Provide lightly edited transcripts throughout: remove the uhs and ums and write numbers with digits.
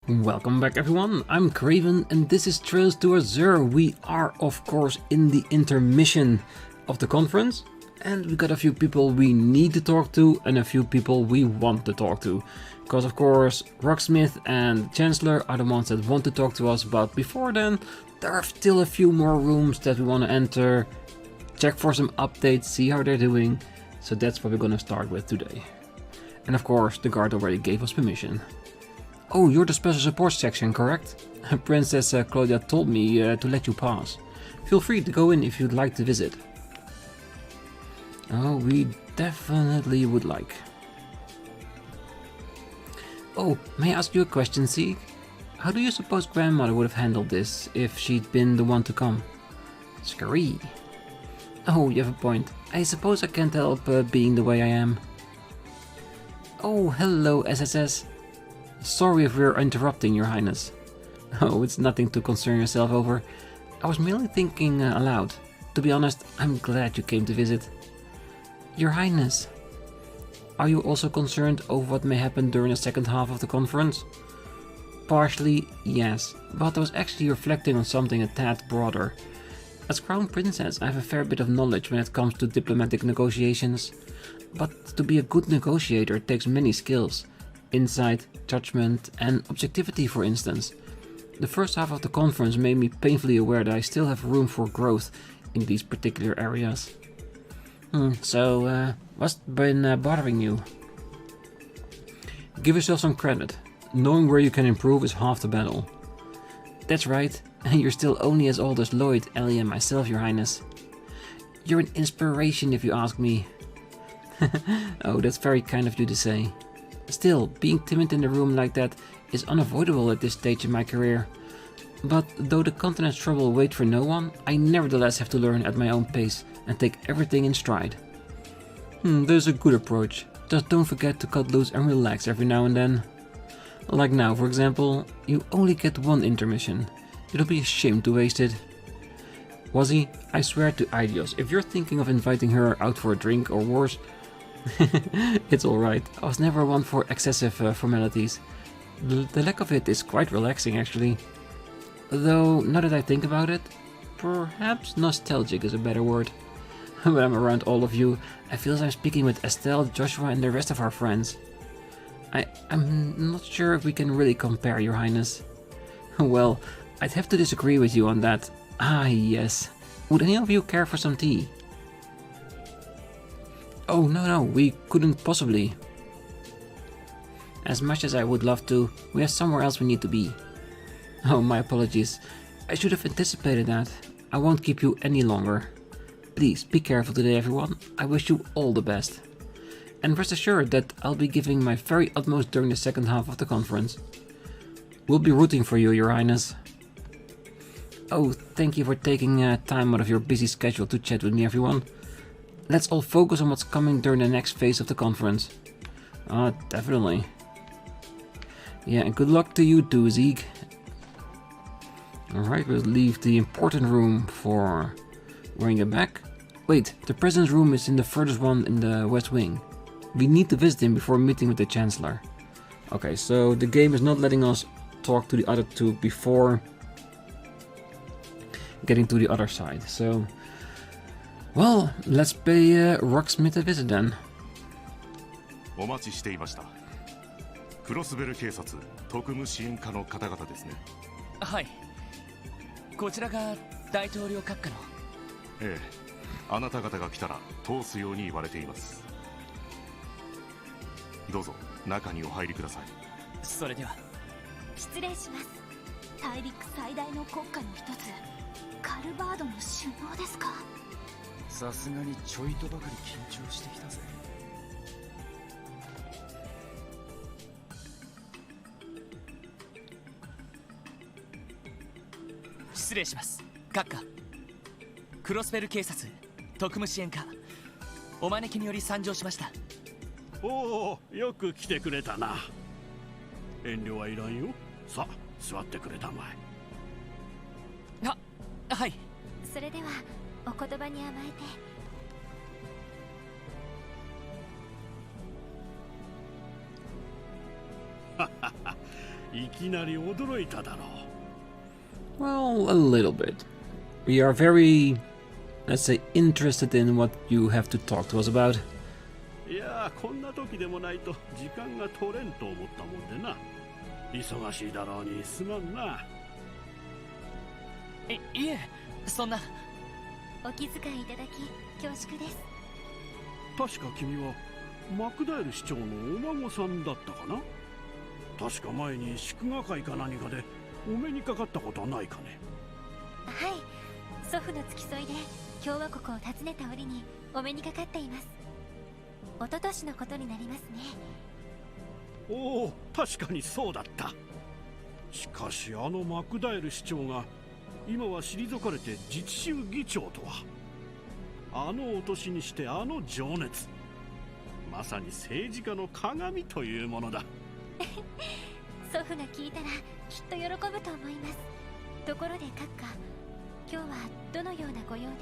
Welcome back everyone, I'm Craven and this is Trails to Azure. We are of course in the intermission of the conference and we got a few people we need to talk to and a few people we want to talk to. Because of course Rocksmith and Chancellor are the ones that want to talk to us, but before then there are still a few more rooms that we want to enter, check for some updates, see how they're doing. So that's what we're gonna start with today. And of course the guard already gave us permission. Oh, you're the special support section, correct? Princess Claudia told me to let you pass. Feel free to go in if you'd like to visit. Oh, we definitely would like. Oh, may I ask you a question, Zeke? How do you suppose grandmother would have handled this if she'd been the one to come? Scary. Oh, you have a point. I suppose I can't help being the way I am. Oh, hello, SSS. Sorry if we're interrupting, Your Highness. Oh, it's nothing to concern yourself over. I was merely thinking aloud. To be honest, I'm glad you came to visit. Your Highness, are you also concerned over what may happen during the second half of the conference? Partially, yes, but I was actually reflecting on something a tad broader. As Crown Princess, I have a fair bit of knowledge when it comes to diplomatic negotiations. But to be a good negotiator takes many skills. Insight, judgment and objectivity, for instance. The first half of the conference made me painfully aware that I still have room for growth in these particular areas. So, what's been bothering you? Give yourself some credit. Knowing where you can improve is half the battle. That's right, and you're still only as old as Lloyd, Ellie and myself, Your Highness. You're an inspiration if you ask me. Oh, that's very kind of you to say. Still, being timid in the room like that is unavoidable at this stage in my career. But though the continent's trouble waits for no one, I nevertheless have to learn at my own pace and take everything in stride. There's a good approach. Just don't forget to cut loose and relax every now and then. Like now, for example, you only get one intermission. It'll be a shame to waste it. Wazzy, I swear to Idios, if you're thinking of inviting her out for a drink or worse, it's alright. I was never one for excessive formalities. The lack of it is quite relaxing actually. Though, now that I think about it, perhaps nostalgic is a better word. When I'm around all of you, I feel as I'm speaking with Estelle, Joshua and the rest of our friends. I'm not sure if we can really compare, Your Highness. Well, I'd have to disagree with you on that. Ah, yes. Would any of you care for some tea? Oh, no, we couldn't possibly. As much as I would love to, we have somewhere else we need to be. Oh, my apologies. I should have anticipated that. I won't keep you any longer. Please, be careful today, everyone. I wish you all the best. And rest assured that I'll be giving my very utmost during the second half of the conference. We'll be rooting for you, Your Highness. Oh, thank you for taking time out of your busy schedule to chat with me, everyone. Let's all focus on what's coming during the next phase of the conference. Definitely. Yeah, and good luck to you too, Zeke. Alright, we'll leave the important room for wearing it back. Wait, the President's room is in the furthest one in the West Wing. We need to visit him before meeting with the Chancellor. Okay, so the game is not letting us talk to the other two before getting to the other side. So, well, let's pay Rocksmith a visit then. お待ちしていました。クロスベル警察特務支援課の方々ですね。はい。こちらが大統領閣下の。ええ、あなた方が来たら通すように言われています。どうぞ中にお入りください。それでは。失礼します。大陸最大の国家の一つ、カルバードの首脳ですか。さすがにちょいとばかり緊張してきたぜ。失礼します。閣下。クロスベル警察特務支援課、お招きにより参上しました。おお、よく来てくれたな。遠慮はいらんよ。さあ、座ってくれたまえ。はい。それではお言葉に甘えて。いきなり驚いただろう。 Well, a little bit. We are very, let's say, interested in what you have to talk to us about. いやー、こんな時でもないと時間が取れんと思ったもんでな。忙しいだろうにすまんな。いえ、そんな。お気遣いいただき恐縮です。確か君はマクダエル市長のお孫さんだったかな。確か前に祝賀会か何かでお目にかかったことはないかね。はい、祖父の付き添いで共和国を訪ねた折にお目にかかっています。一昨年のことになりますね。おお、確かにそうだった。しかしあのマクダエル市長が今は退かれて自治州議長とは。あのお年にしてあの情熱、まさに政治家の鏡というものだ。祖父が聞いたらきっと喜ぶと思います。ところで閣下、今日はどのようなご用で？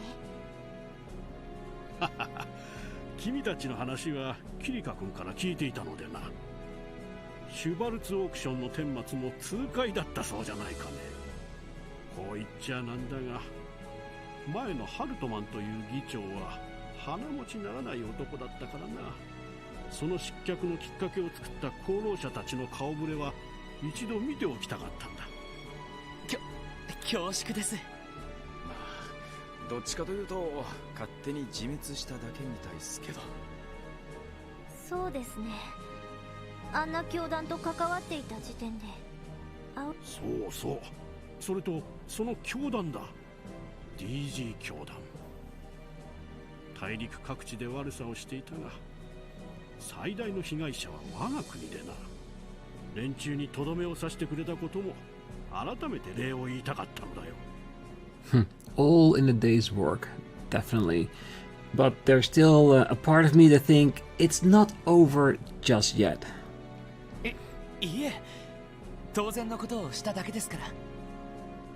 君たちの話はキリカ君から聞いていたのでな。シュバルツオークションの顛末も痛快だったそうじゃないかね。こう言っちゃなんだが、前のハルトマンという議長は鼻持ちならない男だったからな。その失脚のきっかけを作った功労者たちの顔ぶれは一度見ておきたかったんだ。恐縮です。まあどっちかというと勝手に自滅しただけみたいっすけど。そうですね。あんな教団と関わっていた時点で。そうそう、それとその教団だ。 DG 教団。大陸各地で悪さをしていたが、最大の被害者は我が国でな。連中にとどめを刺してくれたことも改めて礼を言いたかったのだよ。All in a day's work, definitely. But there's still a part of me that think it's not over just yet. いえ、当然のことをしただけですから。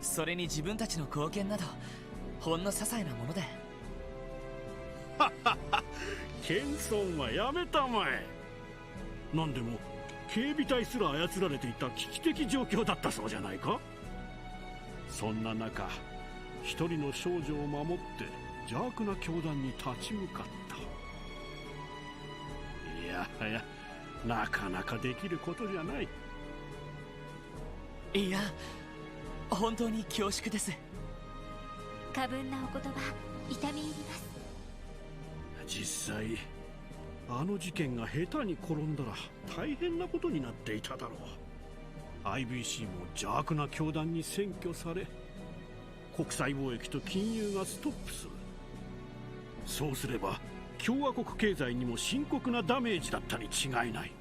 それに自分たちの貢献などほんの些細なもので。謙遜はやめたまえ。何でも警備隊すら操られていた危機的状況だったそうじゃないか。そんな中、一人の少女を守って邪悪な教団に立ち向かった。いやはや、なかなかできることじゃない。いや、本当に恐縮です。過分なお言葉、痛み入ります。実際あの事件が下手に転んだら大変なことになっていただろう。 IBC も邪悪な教団に占拠され、国際貿易と金融がストップする。そうすれば共和国経済にも深刻なダメージだったに違いない。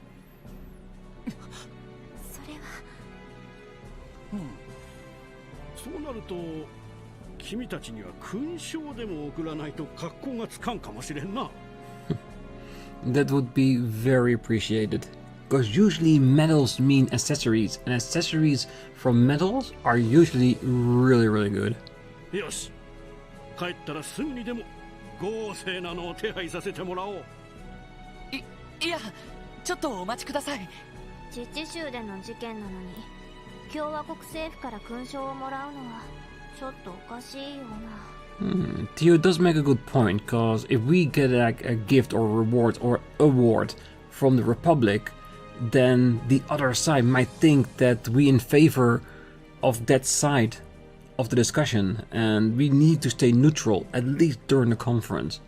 それは。そうなると君たちには勲章でも送らないと格好がつかんかもしれんな。That would be very appreciated. Because usually medals mean accessories, and accessories from medals are usually really, really good. よし、帰ったらすぐにでも豪勢なのを手配させてもらおう。いや、ちょっとお待ちください。自治州での事件なのに共和国政府から勲章をもらうのはちょっとおかしいような。Theo does make a good point, because if we get like a gift or reward or award from the Republic, then the other side might think that we in favor of that side of the discussion, and we need to stay neutral, at least during the conference.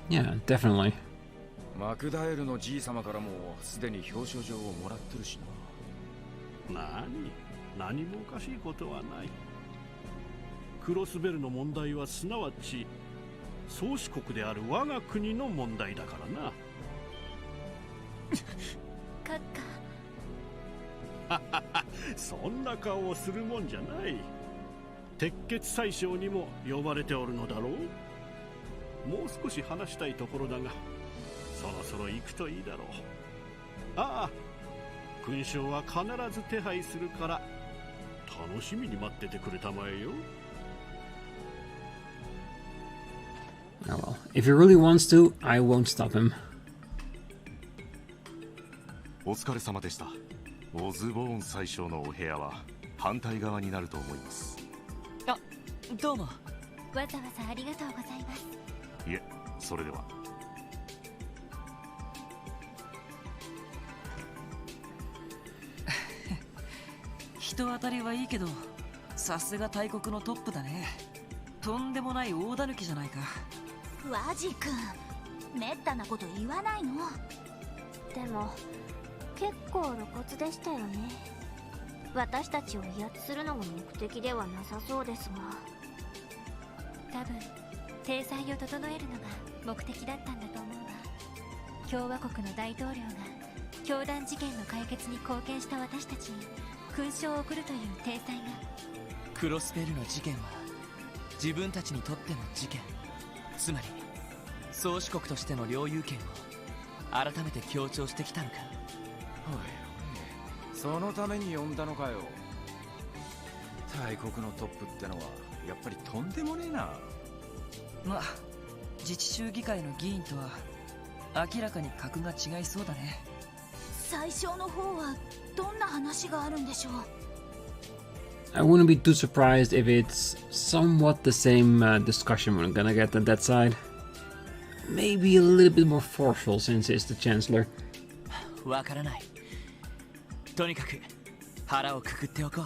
Yeah, definitely. マクダエルのじい様からもすでに表彰状をもらってるしな。何もおかしいことはない。クロスベルの問題はすなわち宗主国である我が国の問題だからな。閣下そんな顔をするもんじゃない。鉄血宰相にも呼ばれておるのだろう。もう少し話したいところだが、そろそろ行くといいだろう。ああ、勲章は必ず手配するから楽しみに待っててくれたまえよ。Oh well, if he really wants to, I won't stop him. お疲れ様でした。オズボーン最初のお部屋は反対側になると思います。あ、どうも。わざわざありがとうございます。いえ、それでは。人当たりはいいけど、さすが大国のトップだね。とんでもない大狸じゃないか。ワジ君、めったなこと言わないの。でも結構露骨でしたよね。私たちを威圧するのが目的ではなさそうですが、多分体裁を整えるのが目的だったんだと思うわ。共和国の大統領が教団事件の解決に貢献した私たちに勲章を贈るという体裁が。クロスベルの事件は自分たちにとっての事件、つまり宗主国としての領有権を改めて強調してきたのか。おいおい、そのために呼んだのかよ。大国のトップってのはやっぱりとんでもねえな。まあ自治州議会の議員とは明らかに格が違いそうだね。最初の方はどんな話があるんでしょう。 I wouldn't be too surprised if it's somewhat the same discussion we're gonna get at that side. Maybe a little bit more forceful since it's the Chancellor. わからない。とにかく腹をくくっておこう。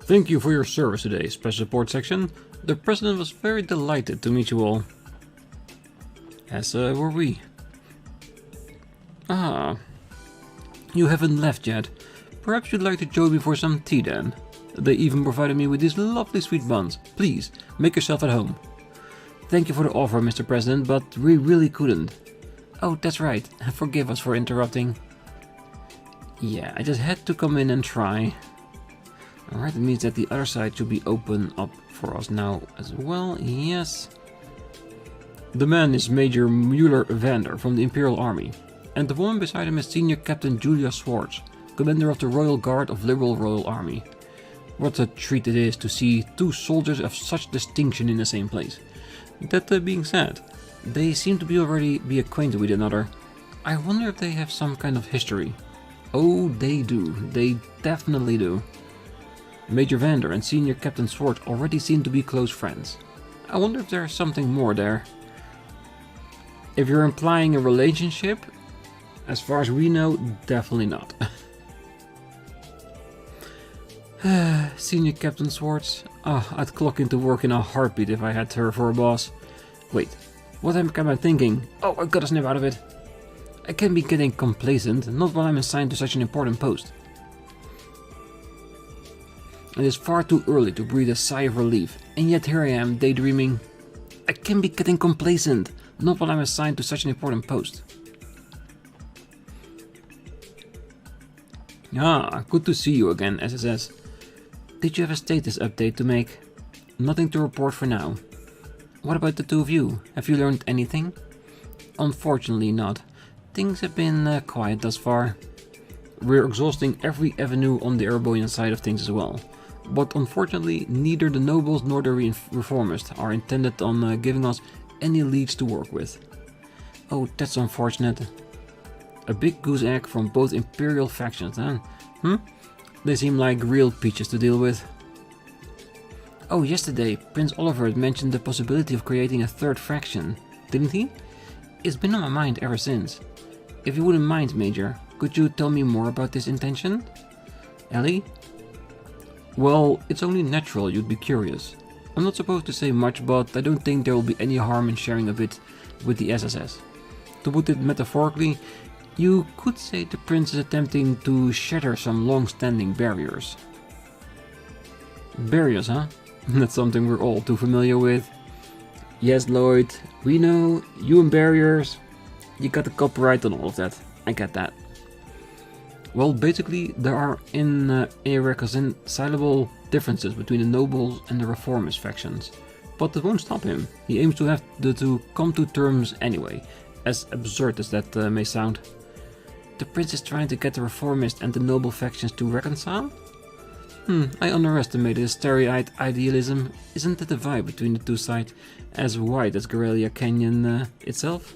Thank you for your service today, Special Support Section. The President was very delighted to meet you all. As were we. Ah. You haven't left yet. Perhaps you'd like to join me for some tea then. They even provided me with these lovely sweet buns. Please, make yourself at home. Thank you for the offer, Mr. President, but we really couldn't. Oh, that's right. Forgive us for interrupting. Yeah, I just had to come in and try. Alright, it means that the other side should be open up for us now as well. Yes. The man is Major Mueller Vander from the Imperial Army. And the woman beside him is Senior Captain Julia Swartz, Commander of the Royal Guard of Liberal Royal Army. What a treat it is to see two soldiers of such distinction in the same place. That being said, they seem to already be acquainted with another. I wonder if they have some kind of history. Oh, they do. They definitely do. Major Vander and Senior Captain Swartz already seem to be close friends. I wonder if there's something more there. If you're implying a relationship, as far as we know, definitely not. Senior Captain Swartz. Oh, I'd clock into work in a heartbeat if I had her for a boss. Wait, what am I thinking? Oh, I gotta snap out of it. I can't be getting complacent, not while I'm assigned to such an important post. It is far too early to breathe a sigh of relief, and yet here I am, daydreaming. I can't be getting complacent, not while I'm assigned to such an important post. Ah, good to see you again, SSS. Did you have a status update to make? Nothing to report for now. What about the two of you? Have you learned anything? Unfortunately not. Things have been quiet thus far. We're exhausting every avenue on the Erebonian side of things as well. But unfortunately, neither the nobles nor the reformists are intended on giving us any leads to work with. Oh, that's unfortunate. A big goose egg from both imperial factions, then. They seem like real peaches to deal with. Oh, yesterday, Prince Oliver had mentioned the possibility of creating a third faction, didn't he? It's been on my mind ever since. If you wouldn't mind, Major, could you tell me more about this intention? Ellie? Well, it's only natural you'd be curious. I'm not supposed to say much, but I don't think there will be any harm in sharing a bit with the SSS. To put it metaphorically, you could say the prince is attempting to shatter some long-standing barriers. Barriers, huh? That's something we're all too familiar with. Yes, Lloyd, we know, you and barriers, you got the copyright on all of that. I get that. Well, basically, there are irreconcilable differences between the nobles and the reformist factions. But it won't stop him. He aims to have the two come to terms anyway, as absurd as that may sound. The prince is trying to get the reformist and the noble factions to reconcile? I underestimated his starry-eyed idealism. Isn't the divide between the two sides as wide as Garrelia Canyon itself?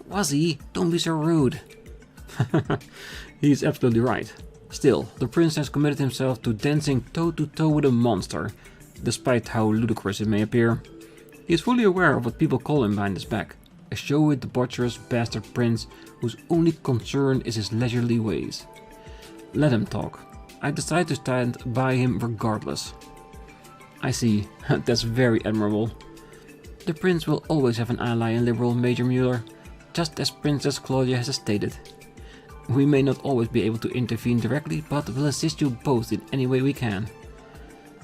Was he? Don't be so rude. He's absolutely right. Still, the prince has committed himself to dancing toe-to-toe with a monster, despite how ludicrous it may appear. He is fully aware of what people call him behind his back. A showy, debaucherous bastard prince whose only concern is his leisurely ways. Let him talk. I decide to stand by him regardless. I see. That's very admirable. The prince will always have an ally in liberal Major Mueller, just as Princess Claudia has stated. We may not always be able to intervene directly, but will assist you both in any way we can.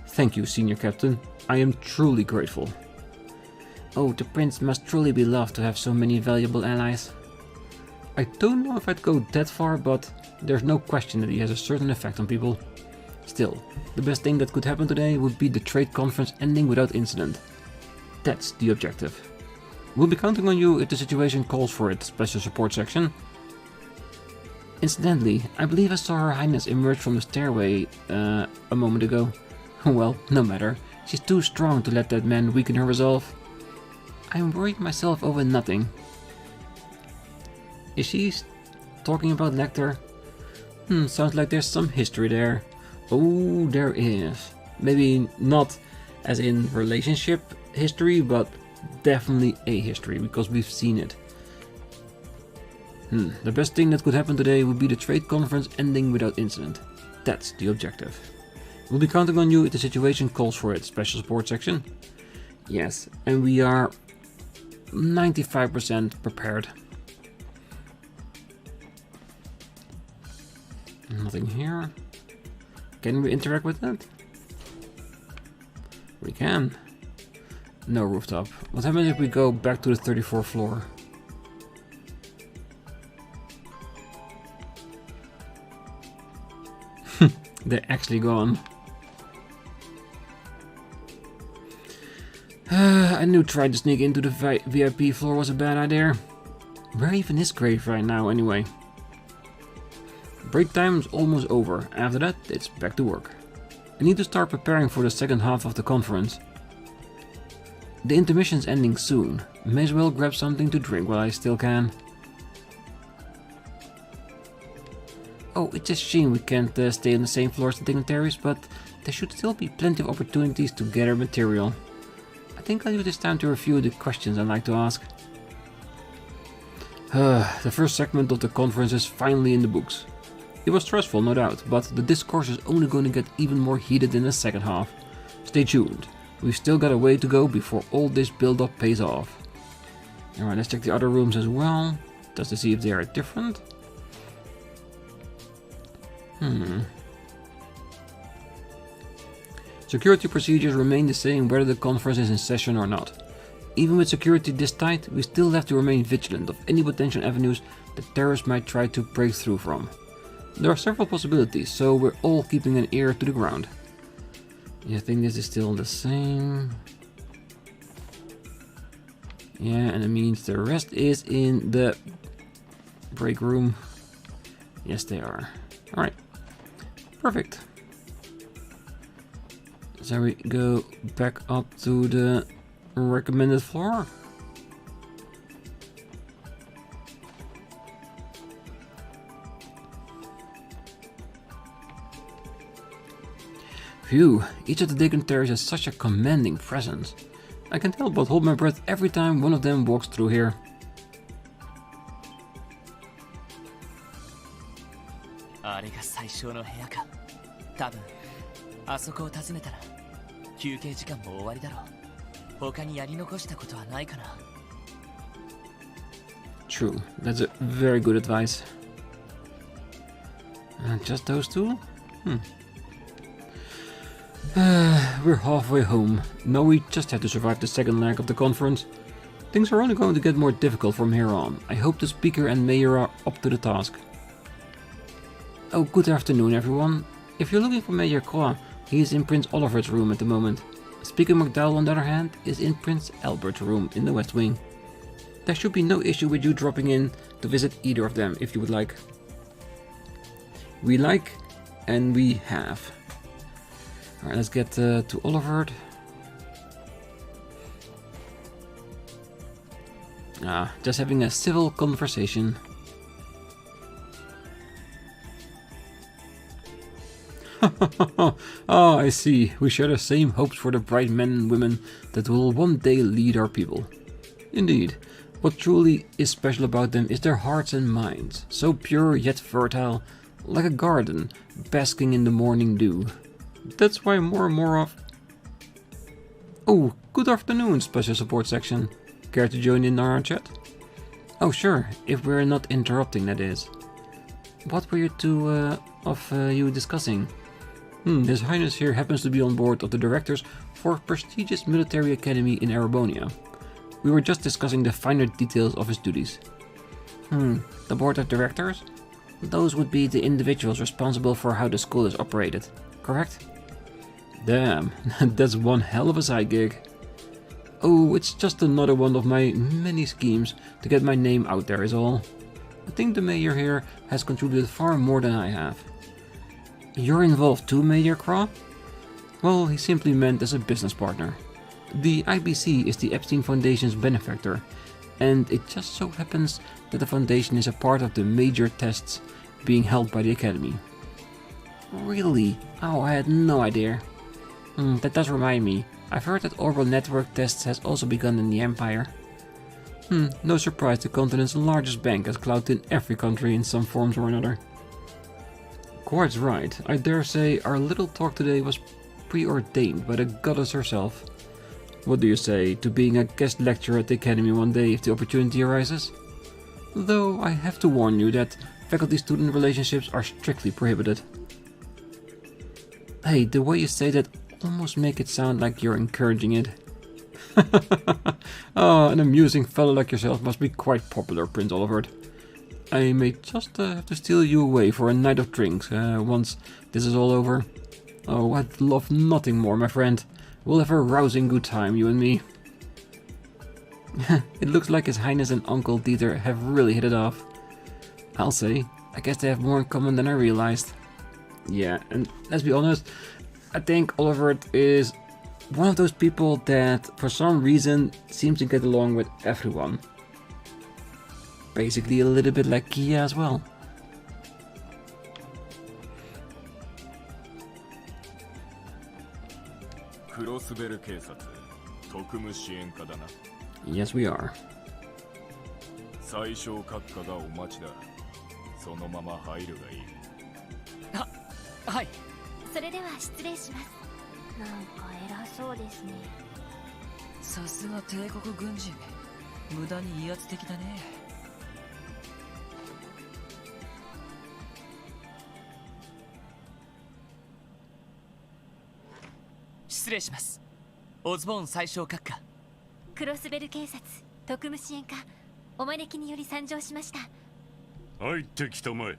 Thank you, Senior Captain. I am truly grateful. Oh, the prince must truly be loved to have so many valuable allies. I don't know if I'd go that far, but there's no question that he has a certain effect on people. Still, the best thing that could happen today would be the trade conference ending without incident. That's the objective. We'll be counting on you if the situation calls for it, Special Support Section. Incidentally, I believe I saw Her Highness emerge from the stairway a moment ago. Well, no matter. She's too strong to let that man weaken her resolve. I'm worried myself over nothing. Is she talking about Lecter? Sounds like there's some history there. Oh, there is. Maybe not as in relationship history, but definitely a history, because we've seen it. The best thing that could happen today would be the trade conference ending without incident. That's the objective. We'll be counting on you if the situation calls for it, Special Support Section. Yes, and we are 95% prepared. Nothing here. Can we interact with that? We can. No rooftop. What happens if we go back to the 34th floor? They're actually gone. I knew trying to sneak into the VIP floor was a bad idea. Where even is Grave right now anyway? Break time is almost over. After that, it's back to work. I need to start preparing for the second half of the conference. The intermission's ending soon. May as well grab something to drink while I still can. Oh, it's a shame we can't stay on the same floor as the dignitaries, but there should still be plenty of opportunities to gather material. I think I'll use this time to review the questions I'd like to ask. The first segment of the conference is finally in the books. It was stressful, no doubt, but the discourse is only going to get even more heated in the second half. Stay tuned. We've still got a way to go before all this build-up pays off. Alright, let's check the other rooms as well, just to see if they are different. Security procedures remain the same whether the conference is in session or not. Even with security this tight, we still have to remain vigilant of any potential avenues that terrorists might try to break through from. There are several possibilities, so we're all keeping an ear to the ground. Yeah, I think this is still the same. Yeah, and it means the rest is in the break room. Yes, they are. Alright. Perfect. So we go back up to the recommended floor. Phew, each of the dignitaries has such a commanding presence. I can tell but hold my breath every time one of them walks through here. あれが最小の部屋か。多分あそこを訪ねたら休憩時間も終わりだろう。他にやり残したことはないかな。True, that's a very good advice. Just those two? We're halfway home. Now we just have to survive the second leg of the conference. Things are only going to get more difficult from here on. I hope the speaker and mayor are up to the task. Oh, good afternoon everyone. If you're looking for Mayor Croix, he is in Prince Oliver's room at the moment. Speaker McDowell, on the other hand, is in Prince Albert's room in the West Wing. There should be no issue with you dropping in to visit either of them if you would like. We like and we have. Alright, let's get to Oliver. Just having a civil conversation. Oh, I see. We share the same hopes for the bright men and women that will one day lead our people. Indeed, what truly is special about them is their hearts and minds, so pure yet fertile, like a garden basking in the morning dew. That's why more and more of... Oh, good afternoon, Special Support Section. Care to join in our chat? Oh sure, if we're not interrupting, that is. What were you two you discussing? His Highness here happens to be on board of the directors for a prestigious military academy in Erebonia. We were just discussing the finer details of his duties. The board of directors? Those would be the individuals responsible for how the school is operated, correct? Damn, that's one hell of a side gig. Oh, it's just another one of my many schemes to get my name out there is all. I think the mayor here has contributed far more than I have. You're involved too, Mayor Craw? Well, he simply meant as a business partner. The IBC is the Epstein Foundation's benefactor, and it just so happens that the foundation is a part of the major tests being held by the Academy. Really? Oh, I had no idea. That does remind me. I've heard that orbital network tests has also begun in the Empire. No surprise the continent's largest bank has clout in every country in some forms or another. Quite right. I dare say our little talk today was preordained by the goddess herself. What do you say to being a guest lecturer at the Academy one day if the opportunity arises? Though I have to warn you that faculty-student relationships are strictly prohibited. Hey, the way you say that almost make it sound like you're encouraging it. Oh, an amusing fellow like yourself must be quite popular, Prince Olivert. I may just have to steal you away for a night of drinks once this is all over. Oh, I'd love nothing more, my friend. We'll have a rousing good time, you and me. It looks like His Highness and Uncle Dieter have really hit it off. I'll say, I guess they have more in common than I realized. Yeah, and let's be honest, I think Olivert is one of those people that for some reason seems to get along with everyone. Basically a little bit like Kia as well. Crossbell 警察特務支援課だな。 Yes, we are. 最小閣下がお待ちだ。そのまま入るがいい。はい。それでは失礼します。なんか偉そうですね。さすが帝国軍人。無駄に威圧的だね。失礼します。オズボーン最小閣下。クロスベル警察特務支援課、お招きにより参上しました。入ってきたまえ。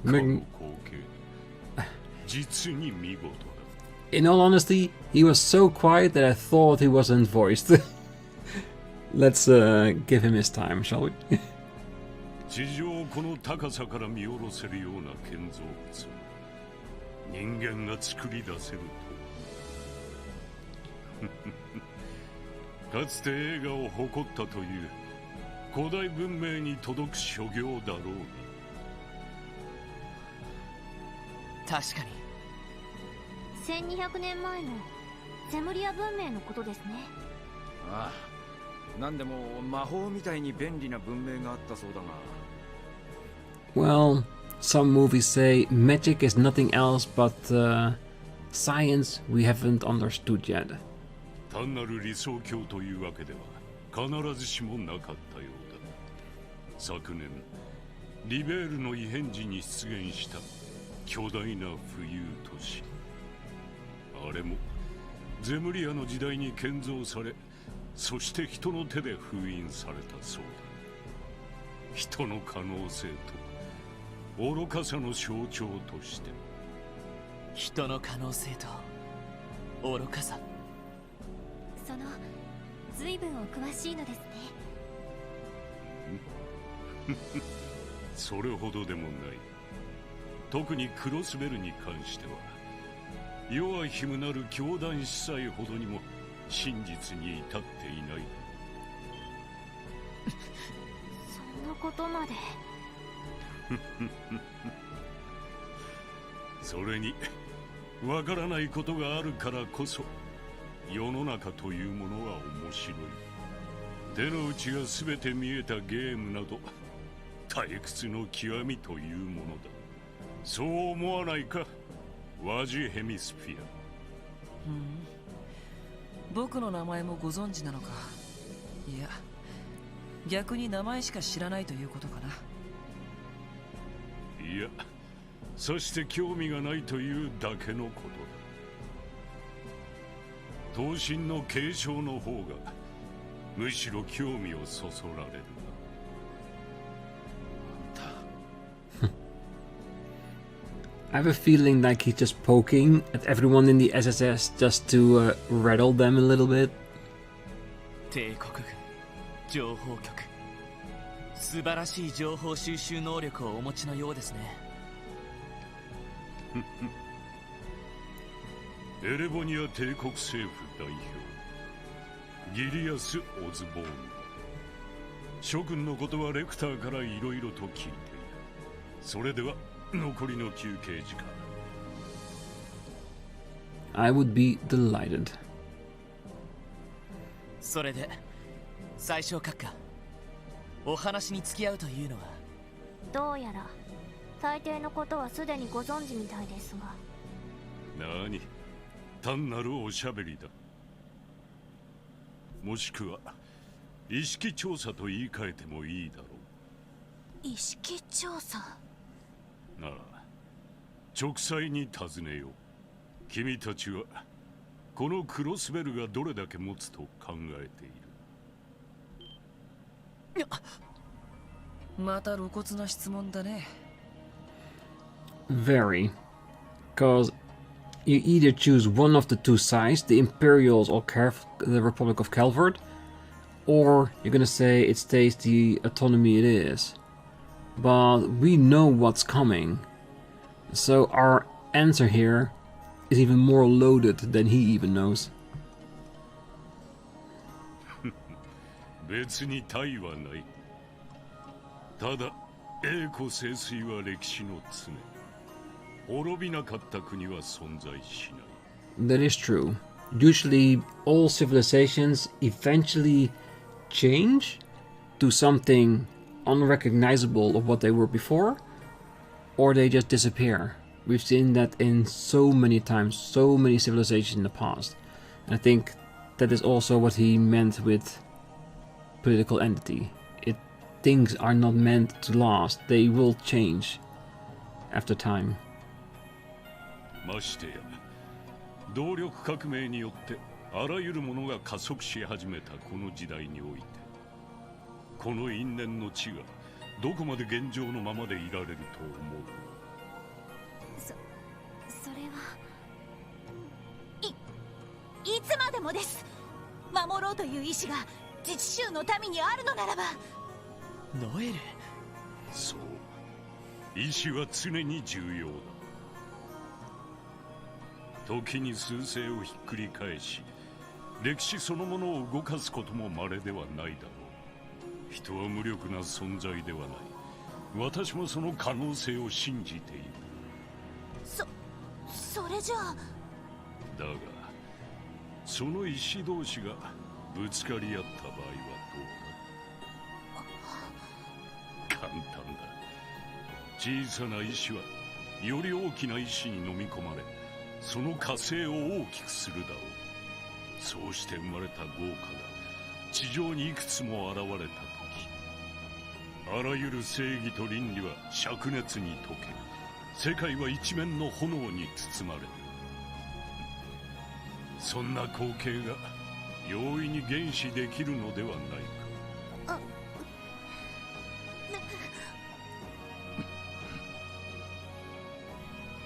この光景、実に見事だ。In all honesty, he was so quiet that I thought he wasn't voiced. Let's give him his time, shall we? 地上をこの高さから見下ろせるような建造物、人間が作り出せると。かつて映画を誇ったという古代文明に届く所業だろうな。確かに。1200年前のゼムリア文明のことですね。ああ、なんでも魔法みたいに便利な文明があったそうだが。Well, some movies say magic is nothing else but science we haven't understood yet. 単なる理想郷というわけでは必ずしもなかったようだ。昨年リベールの異変時に出現した巨大な浮遊都市、あれもゼムリアの時代に建造され、そして人の手で封印されたそうだ。人の可能性と愚かさの象徴として。人の可能性と愚かさ。その随分お詳しいのですね。それほどでもない。特にクロスベルに関してはヨアヒムなる教団司祭ほどにも真実に至っていない。そんなことまで。それにわからないことがあるからこそ世の中というものは面白い。手の内が全て見えたゲームなど退屈の極みというものだ。そう思わないか、ワジヘミスフィア。僕の名前もご存知なのか。いや、逆に名前しか知らないということかな。いや、そして興味がないというだけのことだ。闘神の継承の方がむしろ興味をそそられる。I have a feeling like he's just poking at everyone in the SSS just to rattle them a little bit. 帝国軍情報局、素晴らしい情報収集能力をお持ちのようですね。エレボニア帝国政府代表ギリアス・オズボーン。諸君のことはレクターからいろいろと聞いている。それでは残りの休憩時間。I would be delighted. それで最小閣下、お話に付き合うというのは。どうやら大抵のことはすでにご存知みたいですが。何、単なるおしゃべりだ。もしくは意識調査と言い換えてもいいだろう。意識調査。ああ、直裁に尋ねよう。君たちはこのクロスベルがどれだけ持つと考えている。また露骨な質問だね。Very. Because you either choose one of the two sides, the Imperials or the Republic of Calvard, or you're gonna say it stays the autonomy it is. But we know what's coming, so our answer here is even more loaded than he even knows. 別に大はない。ただ栄枯盛衰は歴史の常。滅びなかった国は存在しない。 That is true. Usually all civilizations eventually change to something unrecognizable of what they were before, or they just disappear. We've seen that in so many times, so many civilizations in the past. And I think that is also what he meant with political entity. Things are not meant to last. They will change after time. ましてや動力革命によってあらゆるものが加速し始めたこの時代において、この因縁の地がどこまで現状のままでいられると思う。それはいつまでもです。守ろうという意志が自治州の民にあるのならば。ノエル。そう、意志は常に重要だ。時に趨勢をひっくり返し、歴史そのものを動かすことも稀ではないだろう。人は無力な存在ではない。私もその可能性を信じている。それじゃあ。だがその意志同士がぶつかり合った場合はどうだ。簡単だ。小さな意志はより大きな意志に飲み込まれ、その火星を大きくするだろう。そうして生まれた豪華が地上にいくつも現れた時、あらゆる正義と倫理は灼熱に溶け、世界は一面の炎に包まれる。そんな光景が容易に原始できるのではないか。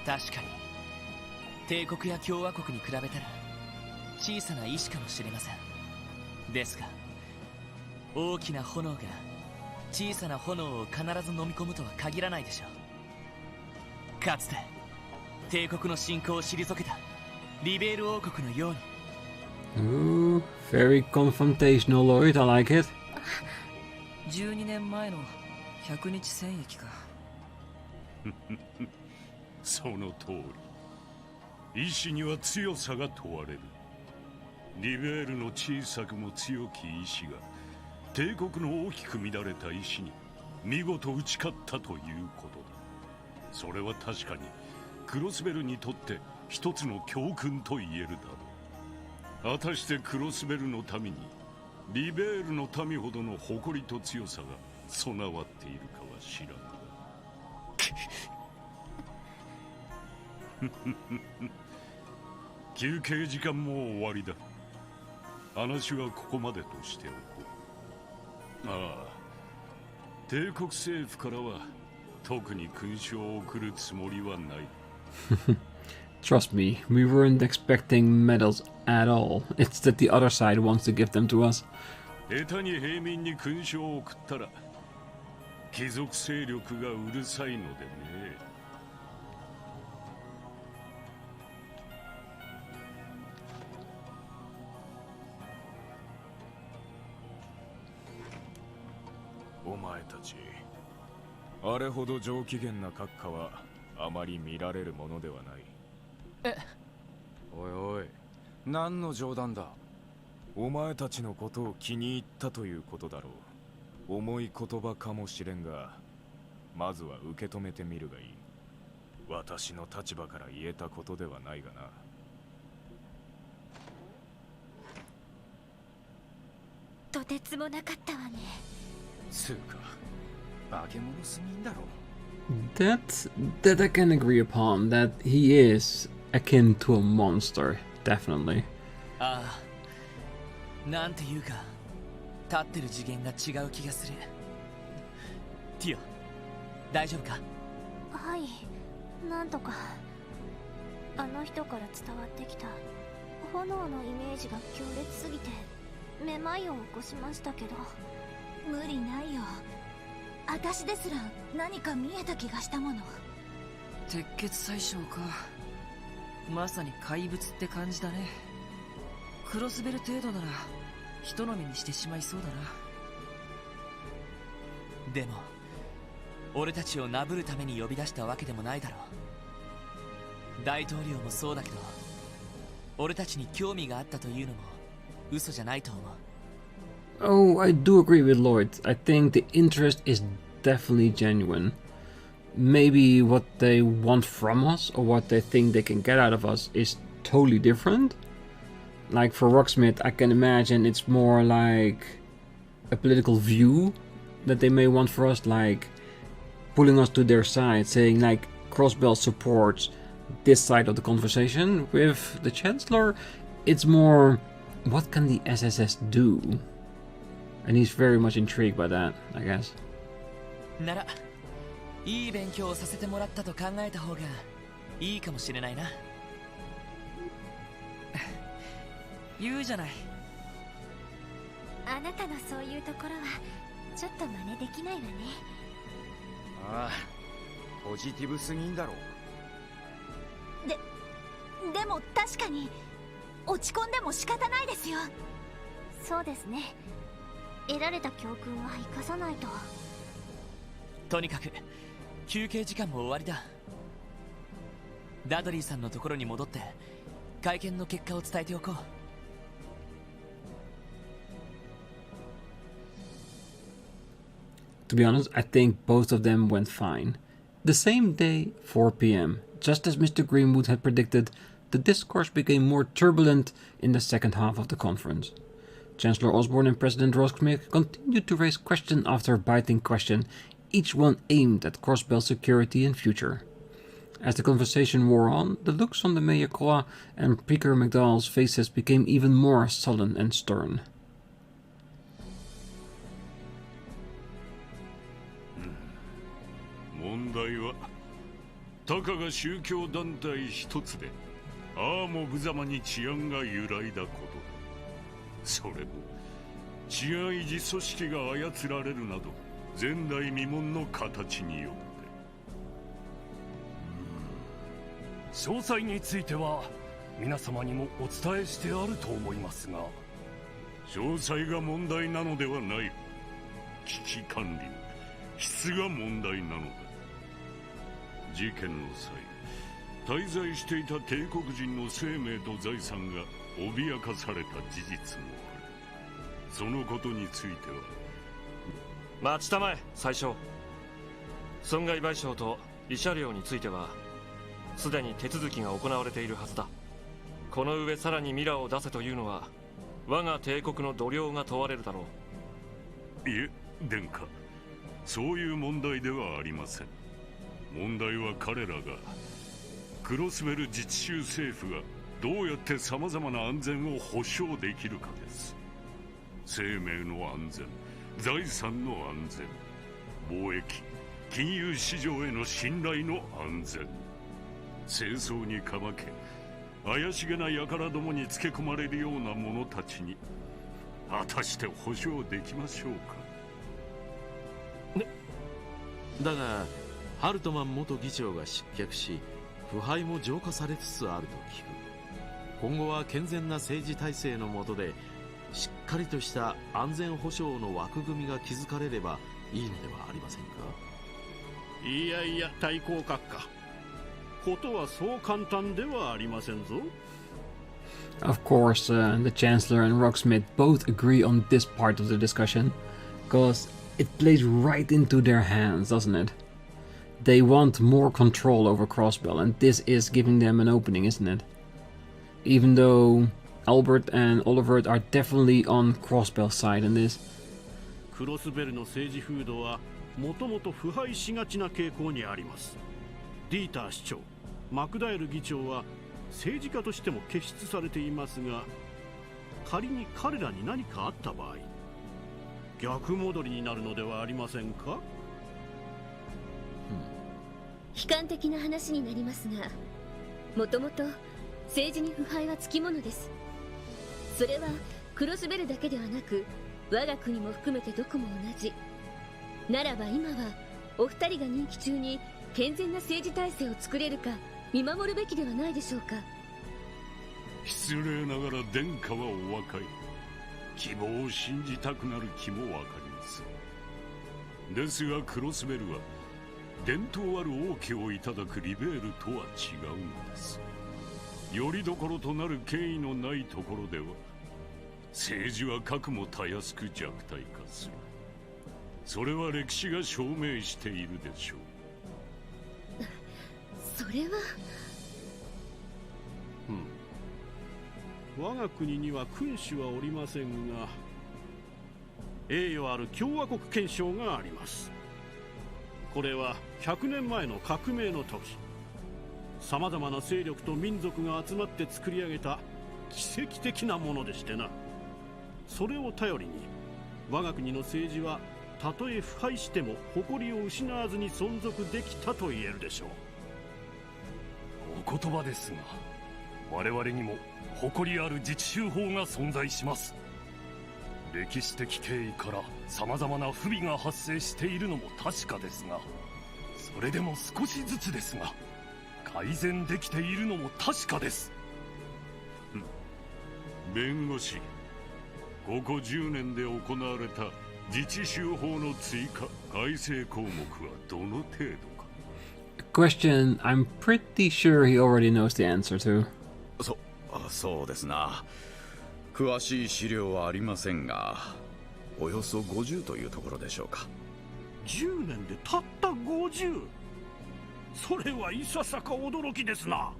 確かに帝国や共和国に比べたら小さな石かもしれません。ですが大きな炎が小さな炎を必ず飲み込むとは限らないでしょう。かつて帝国の侵攻を退けたリベール王国のように。 Ooh, very confrontational, Lloyd. I like it. 12年前の100日戦役か。その通り。意志には強さが問われる。リベールの小さくも強き意志が帝国の大きく乱れた意志に見事打ち勝ったということだ。それは確かにクロスベルにとって一つの教訓と言えるだろう。果たしてクロスベルの民にリベールの民ほどの誇りと強さが備わっているかは知らんが休憩時間も終わりだ。話はここまでとしておこう。ああ、帝国政府からは特に勲章を送るつもりはない。Trust me, we weren't expecting medals at all. It's that the other side wants to give them to us. 下手に平民に勲章を送ったら貴族勢力がうるさいのでね。お前たち、あれほど上機嫌な閣下はあまり見られるものではない。え、おいおい、何の冗談だ。お前たちのことを気に入ったということだろう。重い言葉かもしれんが、まずは受け止めてみるがいい。私の立場から言えたことではないがな。とてつもなかったわね。つうか、化け物すぎんだろ。That I can agree upon. That he is akin to a monster, definitely. ああ、なんていうか立ってる次元が違う気がする。ティオ、大丈夫か？はい、なんとか。あの人から伝わってきた炎のイメージが強烈すぎてめまいを起こしましたけど。無理ないよ。私ですら何か見えた気がしたもの。鉄血宰相か。まさに怪物って感じだね。クロスベル程度なら人の目にしてしまいそうだな。でも俺たちをなぶるために呼び出したわけでもないだろう。大統領もそうだけど、俺たちに興味があったというのも嘘じゃないと思う。Oh, I do agree with Lloyd. I think the interest is definitely genuine. Maybe what they want from us or what they think they can get out of us is totally different. Like for Rocksmith, I can imagine it's more like a political view that they may want for us, like pulling us to their side, saying like Crossbell supports this side of the conversation. With the Chancellor, it's more, what can the SSS do? And he's very much intrigued by that, I guess. なら、いい勉強をさせてもらったと考えた方がいいかもしれないな。言うじゃない。あなたのそういうところはちょっと真似できないわね。ああ、ポジティブすぎんだろ。でも確かに落ち込んでも仕方ないですよ。そうですね。得られた教訓は生かさないと。とにかく休憩時間も終わりだ。ダドリーさんのところに戻って会見の結果を伝えておこう。To be honest, I think both of them went fine. The same day, 4 p.m., just as Mr. Greenwood had predicted, the discourse became more turbulent in the second half of the conference. Chancellor Osborne and President Rossmith continued to raise question after biting question, each one aimed at Crossbell's security and future. As the conversation wore on, the looks on the Mayor Croix and Preacher McDowell's faces became even more sullen and stern. 問題はたかが宗教団体一つでああも無様に治安が揺らいだことだ。それも治安維持組織が操られるなど前代未聞の形によって。詳細については皆様にもお伝えしてあると思いますが。詳細が問題なのではない。危機管理の質が問題なのだ。事件の際、滞在していた帝国人の生命と財産が脅かされた事実もある。そのことについては。待ちたまえ宰相。損害賠償と慰謝料についてはすでに手続きが行われているはずだ。この上さらにミラーを出せというのは我が帝国の度量が問われるだろう。いえ、殿下、そういう問題ではありません。問題は彼らがクロスベル自治州政府がどうやって様々な安全を保障できるかです。生命の安全、財産の安全、貿易、金融市場への信頼の安全。戦争にかまけ怪しげな輩どもにつけ込まれるような者たちに果たして保証できましょうか。だがハルトマン元議長が失脚し腐敗も浄化されつつあると聞く。今後は健全な政治体制の下でしっかりとした安全保障の枠組みが築かれればいいのではありませんか。いやいや、対抗閣下、ことはそう簡単ではありませんぞ。 Of course, the Chancellor and Rocksmith both agree on this part of the discussion, because it plays right into their hands, doesn't it? They want more control over Crossbell, and this is giving them an opening, isn't it? Even though Albert and Oliver are definitely on Crossbell's side in this. クロスベルの政治風土はもともと腐敗しがちな傾向にあります。ディーター市長、マクダエル議長は政治家としても傑出されていますが、仮に彼らに何かあった場合、逆戻りになるのではありませんか。悲観的な話になりますが、もともと政治に腐敗はつきものです。それはクロスベルだけではなく我が国も含めてどこも同じ。ならば今はお二人が任期中に健全な政治体制を作れるか見守るべきではないでしょうか。失礼ながら殿下はお若い。希望を信じたくなる気もわかります。ですがクロスベルは伝統ある王家をいただくリベールとは違うのです。よりどころとなる権威のないところでは政治は核もたやすく弱体化する。それは歴史が証明しているでしょう。それは我が国には君主はおりませんが、栄誉ある共和国憲章があります。これは100年前の革命の時、さまざまな勢力と民族が集まって作り上げた奇跡的なものでしてな。それを頼りに我が国の政治はたとえ腐敗しても誇りを失わずに存続できたと言えるでしょう。お言葉ですが、我々にも誇りある自治州法が存在します。歴史的経緯から様々な不備が発生しているのも確かですが、それでも少しずつですが改善できているのも確かです。弁護士、ここ10年で行われた自治州法の追加改正項目はどの程度か。 Question I'm pretty sure he already knows the answer to. そうですな。詳しい資料はありませんが、およそ50というところでしょうか。10年でたった 50？ それはいささか驚きですな。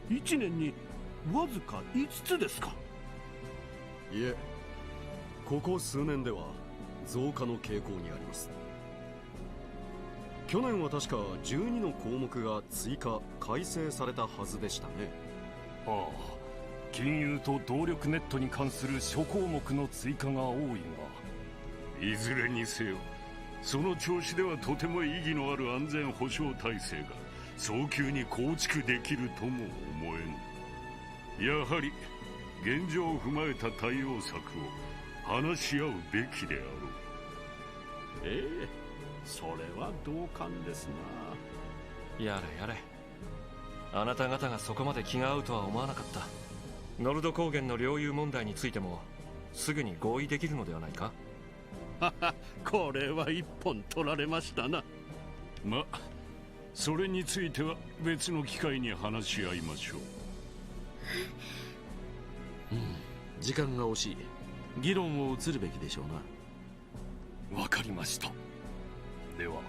1年にわずか5つですか。いえ、ここ数年では増加の傾向にあります。去年は確か12の項目が追加改正されたはずでしたね。ああ、金融と動力ネットに関する諸項目の追加が多いが、いずれにせよその調子ではとても意義のある安全保障体制が早急に構築できるとも思えぬ。やはり現状を踏まえた対応策を話し合うべきであろう。ええ、それは同感ですな。やれやれ。あなた方がそこまで気が合うとは思わなかった。ノルド高原の領有問題についてもすぐに合意できるのではないか。これは一本取られましたな。ま、それについては別の機会に話し合いましょう。時間が惜しい。議論を移るべきでしょうな。わかりました。では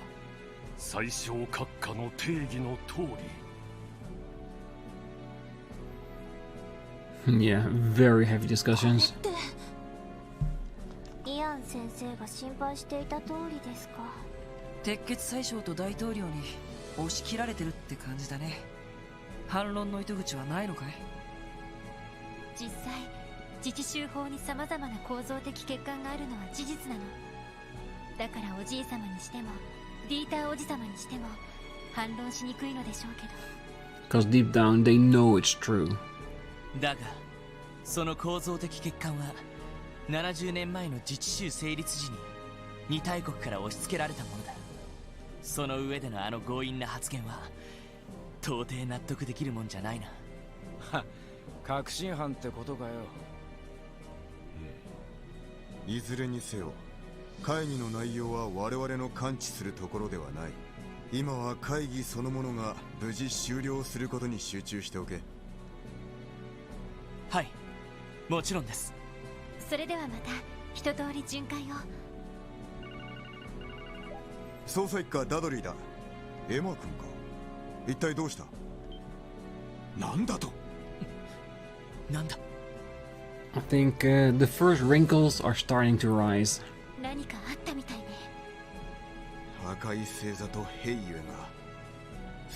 最小閣下の定義の通り。Yeah, very heavy discussions. イアン先生が心配していた通りですか。鉄血宰相と大統領に押し切られてるって感じだね。反論の糸口はないのかい？実際自治州法に様々な構造的欠陥があるのは事実なの。だからおじい様にしてもディーターおじ様にしても反論しにくいのでしょうけど。 Because deep down they know it's true. だがその構造的欠陥は70年前の自治州成立時に2大国から押し付けられたものだ。その上でのあの強引な発言は到底納得できるもんじゃないな。はっ、確信犯ってことかよ。いずれにせよ会議の内容は我々の感知するところではない。今は会議そのものが無事終了することに集中しておけ。はい、もちろんです。それではまた一通り巡回を。捜査一課ダドリーだ。エマ君か。一体どうした？なんだと？なんだ？ I think the first wrinkles are starting to rise. 何かあったみたいね。赤い星座とヘイユエが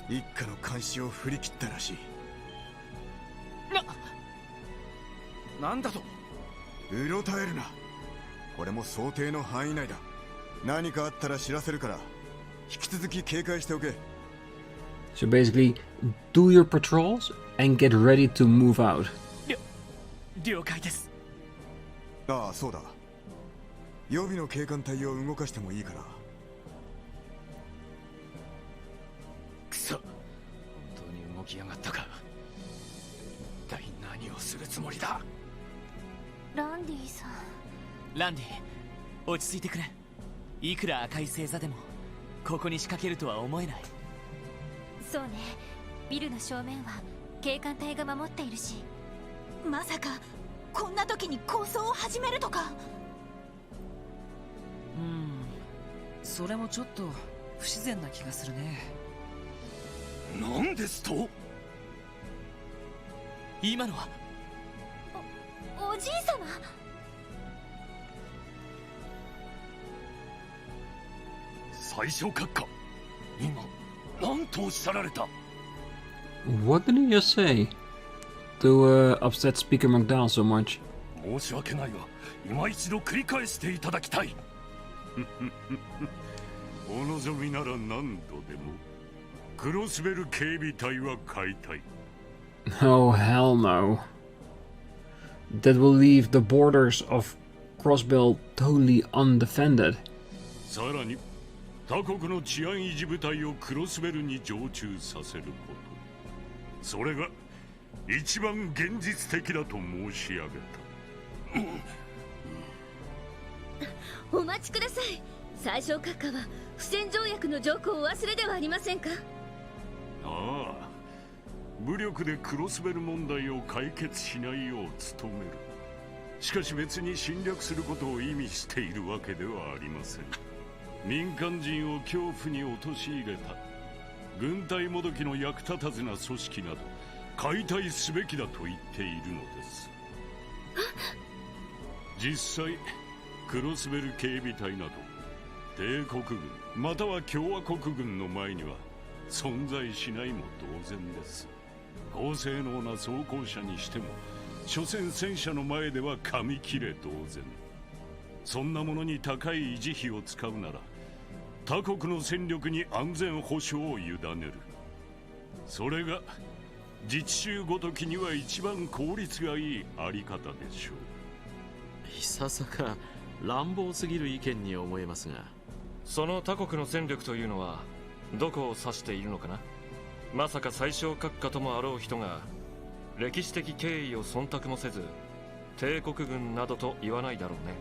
一家の監視を振り切ったらしい。なんだと？うろたえるな。これも想定の範囲内だ。何かあったら知らせるから引き続き警戒しておけ。 So basically, do your patrols and get ready to move out. 了解です。ああ、そうだ。予備の警官隊を動かしてもいいから。くそ、本当に動きやがったか。一体何をするつもりだ？ランディさん。ランディ、落ち着いてくれ。いくら赤い星座でもここに仕掛けるとは思えない。そうね、ビルの正面は警官隊が守っているし。まさかこんな時に抗争を始めるとか。それもちょっと不自然な気がするね。なんですと？今のはおじい様。最小閣下、今何とおっしゃられた？ What did he just say? To upset Speaker McDowell so much. 申し訳ないが、今一度繰り返していただきたい。お望みなら何度でも。クロスベル警備隊は解体。Oh hell no. That will leave the borders of Crossbell totally undefended. さらに他国の治安維持部隊をクロスベルに常駐させること。それが一番現実的だと申し上げた。お待ちください。最小閣下は不戦条約の条項を忘れではありませんか？ああ、武力でクロスベル問題を解決しないよう努める。しかし別に侵略することを意味しているわけではありません。民間人を恐怖に陥れた軍隊もどきの役立たずな組織など解体すべきだと言っているのです。実際クロスベル警備隊など帝国軍または共和国軍の前には存在しないも同然です。高性能な装甲車にしても所詮戦車の前では紙切れ同然。そんなものに高い維持費を使うなら他国の戦力に安全保障を委ねる。それが自治州ごときには一番効率がいいあり方でしょう。いささか乱暴すぎる意見に思えますが。その他国の戦力というのはどこを指しているのかな？まさか最小閣下ともあろう人が歴史的経緯を忖度もせず帝国軍などと言わないだろうね。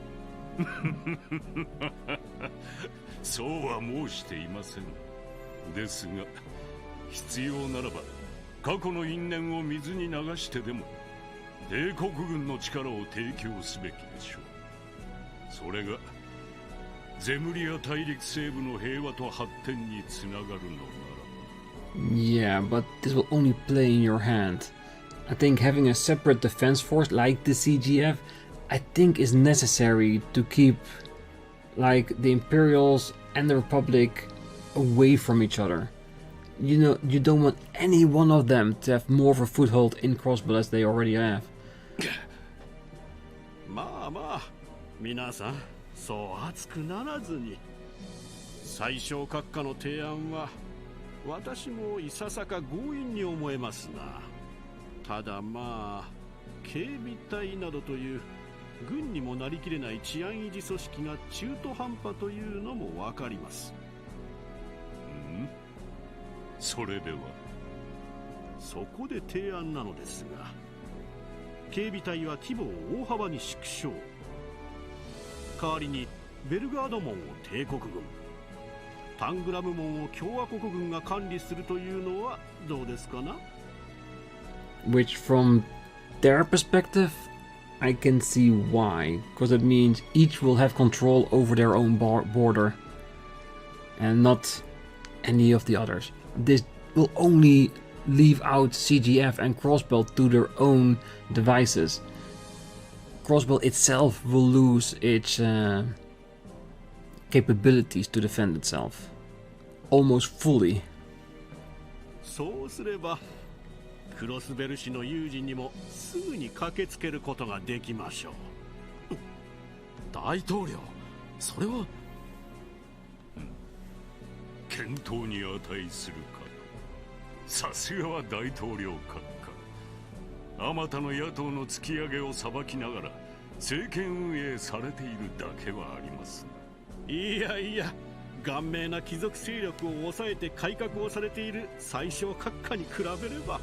そうは申していません。ですが必要ならば過去の因縁を水に流してでも帝国軍の力を提供すべきでしょう。それがゼムリア大陸西部の平和と発展につながるのならば。 Yeah, but this will only play in your hand. I think having a separate defense force like the CGF, I think is necessary to keep like the Imperials and the Republic away from each other. You know, you don't want any one of them to have more of a foothold in Crossbell as they already have. まあまあ、皆さん、そう熱くならずに。最小閣下の提案は私もいささか強引に思えますな。ただまあ、警備隊などという軍にもなりきれない治安維持組織が中途半端というのもわかります。それではそこで提案なのですが、警備隊は規模を大幅に縮小。代わりにベルガード門を帝国軍、タングラム門を共和国軍が管理するというのはどうですかな？ Which from their perspective, I can see why. Because it means each will have control over their own border. And not any of the others. This will only leave out CGF and Crossbell to their own devices. Crossbell itself will lose its capabilities to defend itself. Almost fully. そうすればクロスベル氏の有事にもすぐに駆けつけることができましょう。大統領、それは検討に値するか。さすがは大統領閣下。あまたの野党の突き上げを裁きながら政権運営されているだけはあります。いやいや、顔面な貴族勢力を抑えて改革をされている最小閣下に比べれば。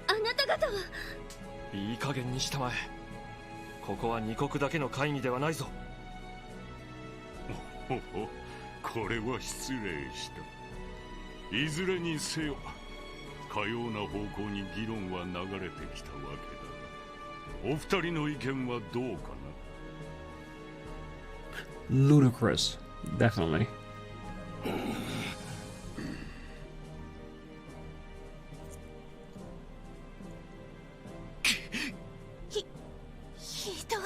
あなた方は。いい加減にしたまえ。ここは二国だけの会議ではないぞ。ほほ、これは失礼した。いずれにせよかような方向に議論は流れてきたわけだ。お二人の意見はどうかな？ Ludicrous, definitely. ひどい。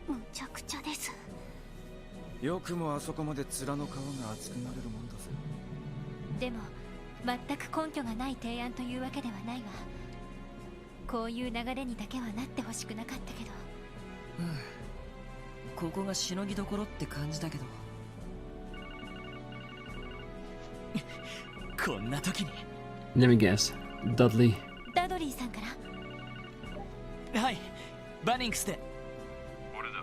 むちゃくちゃです。よくもあそこまで面の皮が厚くなれるもんだぜ。でも全く根拠がない提案というわけではないわ。こういう流れにだけはなってほしくなかったけど。ここがしのぎどころって感じだけど。こんな時に。 Let me guess. Dudley. ダドリーさんから。はい、バニンクスで。俺だ、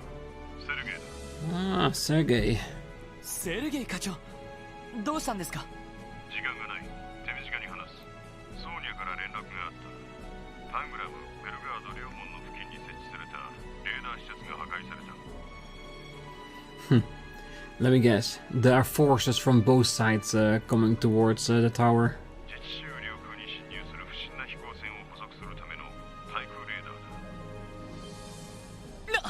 セルゲイだ。Ah, Sergey. セルゲイ課長、どうしたんですか？時間がない。手短に話す。ソーニャから連絡があった。タングラム、ベルガード両門の付近に設置されたレーダー施設が破壊された。Let me guess. There are forces from both sides coming towards the tower. 自治州領空に侵入する不審な飛行船を捕捉するための対空レーダーだ。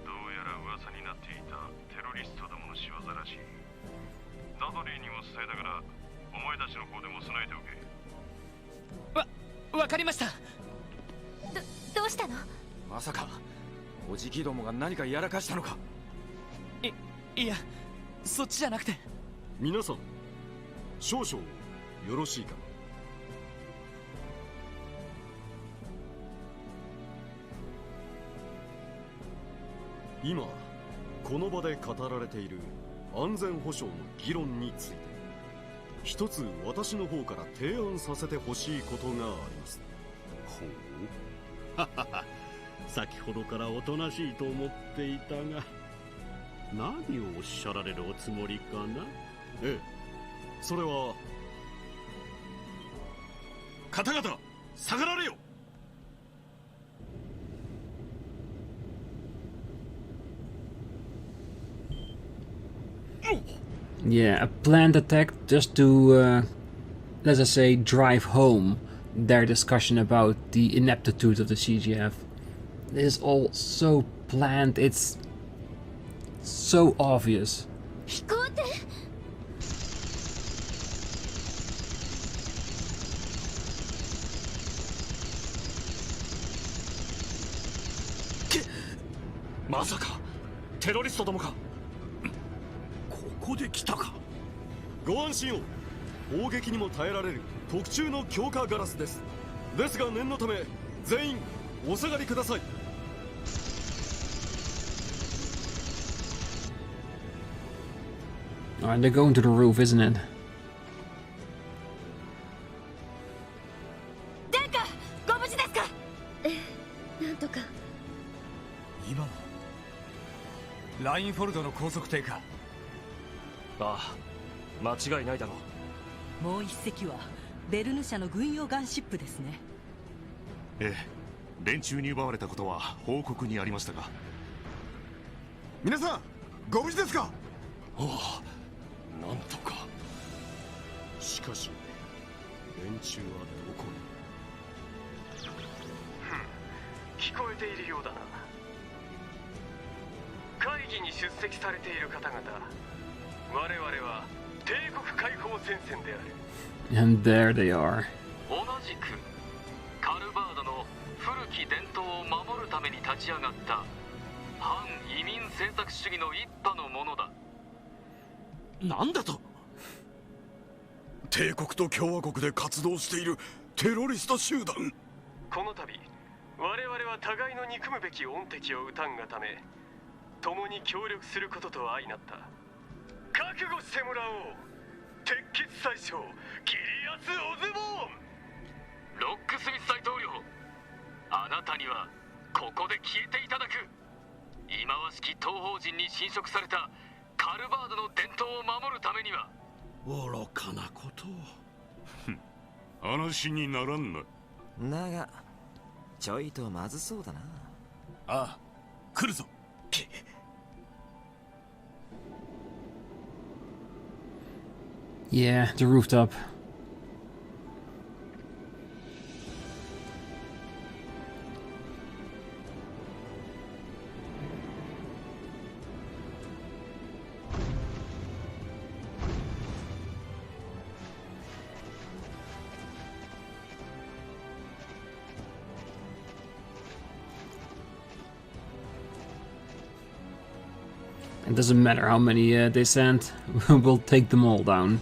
どうやら噂になっていたテロリストどもの仕業らしい。ダドリーにも伝えたから、お前たちの方でも備えておけ。わかりました。どうしたの？まさかおじきどもが何かやらかしたのか？いや、そっちじゃなくて。皆さん、少々よろしいか。今この場で語られている安全保障の議論について一つ私の方から提案させてほしいことがあります。ほう。ははは。先ほどからおとなしいと思っていたが、何をおっしゃられるおつもりかな？ええ、それは方々下がられよ。 Yeah, a planned attack just to, let's just say, drive home their discussion about the ineptitude of the CGF. It is all so planned, it's so obvious. Masaka, テロリストどもか。ここで来たか。ご安心を。砲撃にも耐えられる特注の強化ガラスです。ですが念のため全員お下がりください。Alright, they're going to the roof, isn't it? 殿下、ご無事ですか。なんとか。今のラインフォルドの高速艇か。ああ、間違いないだろう。もう一隻はベルヌ社の軍用ガンシップですね。ええ、連中に奪われたことは報告にありましたが。皆さんご無事ですか。ああ、なんとか。しかし連中はどこに。聞こえているようだな。会議に出席されている方々、我々は帝国解放戦線である。 And there they are. 同じくカルバードの古き伝統を守るために立ち上がった反移民選択主義の一派のものだ。なんだと。帝国と共和国で活動しているテロリスト集団。この度我々は互いの憎むべき恩敵を討たんがため、共に協力することと相なった。覚悟してもらおう。鉄血宰相ギリアス・オズボーン。ロックスミス大統領、あなたにはここで消えていただく。忌まわしき東方人に侵食されたカルバードの伝統を守るためには。愚かなことを。話にならんな。だがちょいとまずそうだな。ああ、来るぞ。Yeah, the rooftop. It doesn't matter how many they send, we'll take them all down.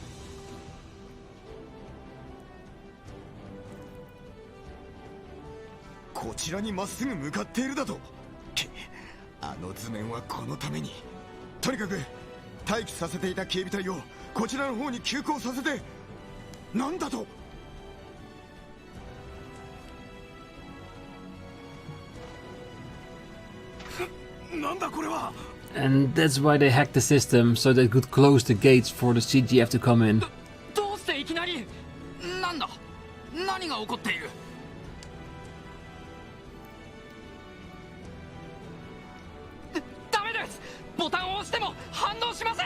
こちらにまっすぐ向かっているだと。あの図面はこのために。とにかく待機させていた警備隊をこちらの方に急行させて。なんだと。なんだこれは。 And that's why they hacked the system, so they could close the gates for the CGF to come in. どうしていきなり。なんだ、何が起こっている。ダメです。ボタンを押しても反応しません。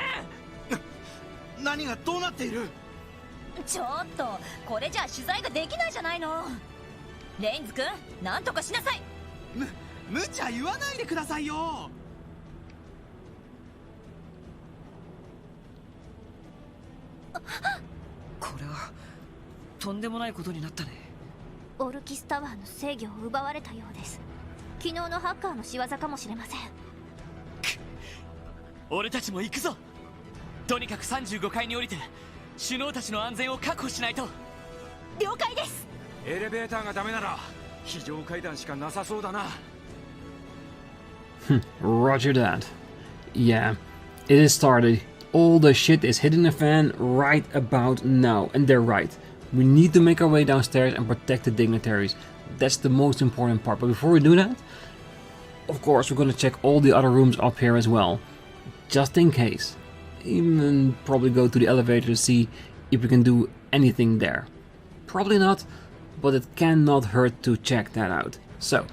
何がどうなっている。ちょっとこれじゃ取材ができないじゃないの。レインズ君、なんとかしなさい。無茶言わないでくださいよ。これはとんでもないことになったね。オルキスタワーの制御を奪われたようです。昨日のハッカーの仕業かもしれません。俺たちも行くぞ。とにかく35階に降りて首脳たちの安全を確保しないと。了解です。エレベーターがダメなら非常階段しかなさそうだな。Roger that. Yeah, it is started. All the shit is hitting the fan right about now, and they're right. We need to make our way downstairs and protect the dignitaries. That's the most important part. But before we do that, of course, we're gonna check all the other rooms up here as well, just in case. Even probably go to the elevator to see if we can do anything there. Probably not, but it cannot hurt to check that out. So,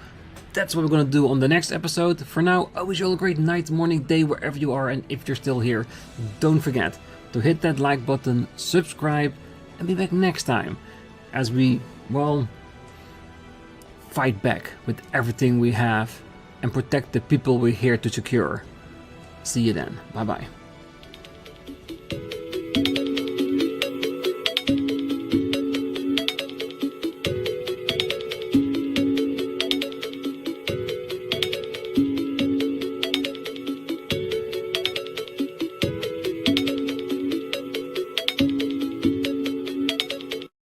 that's what we're gonna do on the next episode. For now, I wish you all a great night, morning, day, wherever you are, and if you're still here, don't forget to hit that like button, subscribe, and be back next time as we, well, fight back with everything we have and protect the people we're here to secure. See you then. Bye bye.